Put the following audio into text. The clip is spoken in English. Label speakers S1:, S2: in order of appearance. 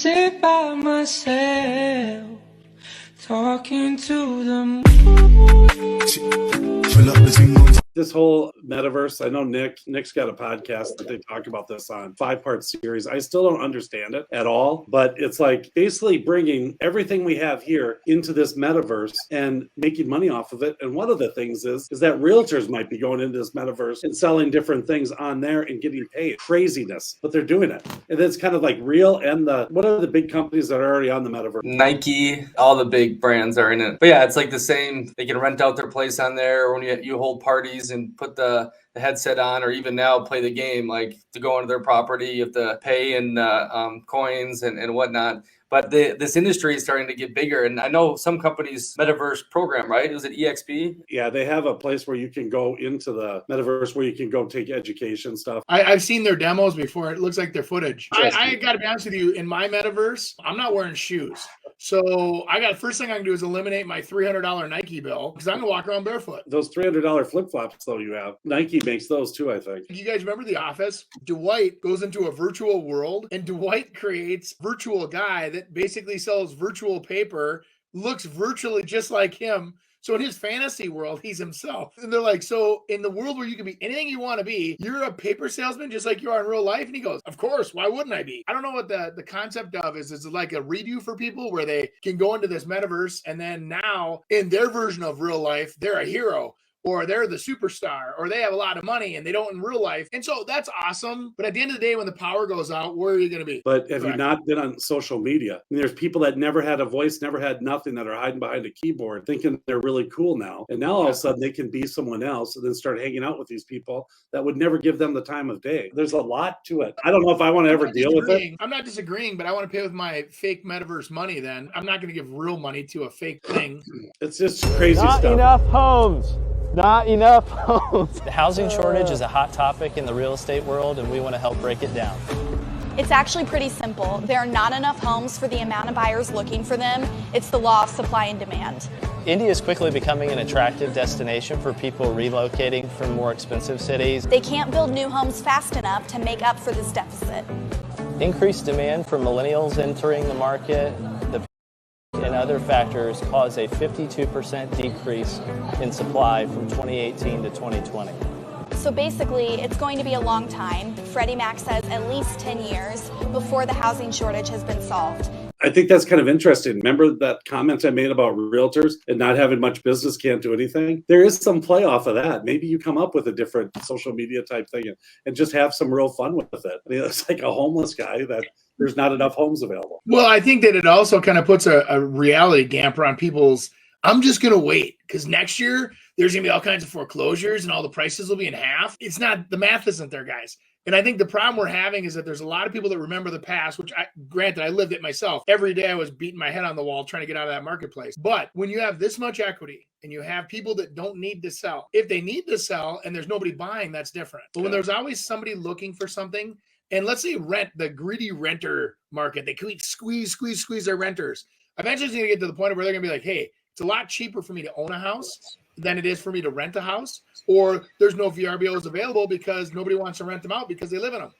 S1: sit by myself, talking to the moon.
S2: This whole metaverse, I know Nick's got a podcast that they talk about this on 5-part series. I still don't understand it at all, but it's like basically bringing everything we have here into this metaverse and making money off of it. And one of the things is that realtors might be going into this metaverse and selling different things on there and getting paid. Craziness, but they're doing it. And it's kind of like real. And what are the big companies that are already on the metaverse?
S3: Nike, all the big brands are in it. But yeah, it's like the same. They can rent out their place on there when you hold parties and put the headset on, or even now play the game. Like to go onto their property, you have to pay in coins and whatnot. But this industry is starting to get bigger. And I know some companies' metaverse program, right? Was it EXP?
S2: Yeah, they have a place where you can go into the metaverse where you can go take education stuff.
S4: I've seen their demos before. It looks like their footage. I got to be honest with you. In my metaverse, I'm not wearing shoes. So first thing I can do is eliminate my $300 Nike bill because I'm going to walk around barefoot.
S2: Those $300 flip-flops, though, you have. Nike makes those too, I think.
S4: You guys remember The Office? Dwight goes into a virtual world and Dwight creates a virtual guy that basically sells virtual paper, looks virtually just like him. So in his fantasy world, he's himself. And they're like, so in the world where you can be anything you want to be, you're a paper salesman just like you are in real life? And he goes, of course, why wouldn't I be? I don't know what the concept of is. Is it like a redo for people where they can go into this metaverse and then now in their version of real life, they're a hero, or they're the superstar, or they have a lot of money and they don't in real life. And so that's awesome. But at the end of the day, when the power goes out, where are you going to be?
S2: But have you not been on social media? And there's people that never had a voice, never had nothing, that are hiding behind a keyboard thinking they're really cool now. And now all of a sudden they can be someone else and then start hanging out with these people that would never give them the time of day. There's a lot to it. I don't know if I want to ever deal with it.
S4: I'm not disagreeing, but I want to pay with my fake metaverse money then. I'm not going to give real money to a fake thing.
S2: It's just crazy stuff.
S5: Not enough homes. Not enough homes.
S6: The housing shortage is a hot topic in the real estate world, and we want to help break it down.
S7: It's actually pretty simple. There are not enough homes for the amount of buyers looking for them. It's the law of supply and demand.
S6: India is quickly becoming an attractive destination for people relocating from more expensive cities.
S7: They can't build new homes fast enough to make up for this deficit.
S6: Increased demand for millennials entering the market, and other factors cause a 52% decrease in supply from 2018 to 2020.
S7: So basically, it's going to be a long time. Freddie Mac says at least 10 years before the housing shortage has been solved.
S2: I think that's kind of interesting. Remember that comment I made about realtors and not having much business, can't do anything? There is some play off of that. Maybe you come up with a different social media type thing and just have some real fun with it. I mean, it's like a homeless guy that there's not enough homes available.
S4: Well, I think that it also kind of puts a reality damper on people's, I'm just going to wait because next year there's going to be all kinds of foreclosures and all the prices will be in half. It's not, the math isn't there, guys. And I think the problem we're having is that there's a lot of people that remember the past, which granted, I lived it myself. Every day I was beating my head on the wall trying to get out of that marketplace. But when you have this much equity and you have people that don't need to sell, if they need to sell and there's nobody buying, that's different. But when there's always somebody looking for something, and let's say the greedy renter market, they could squeeze their renters. Eventually it's going to get to the point where they're going to be like, hey, it's a lot cheaper for me to own a house than it is for me to rent a house, or there's no VRBOs available because nobody wants to rent them out because they live in them.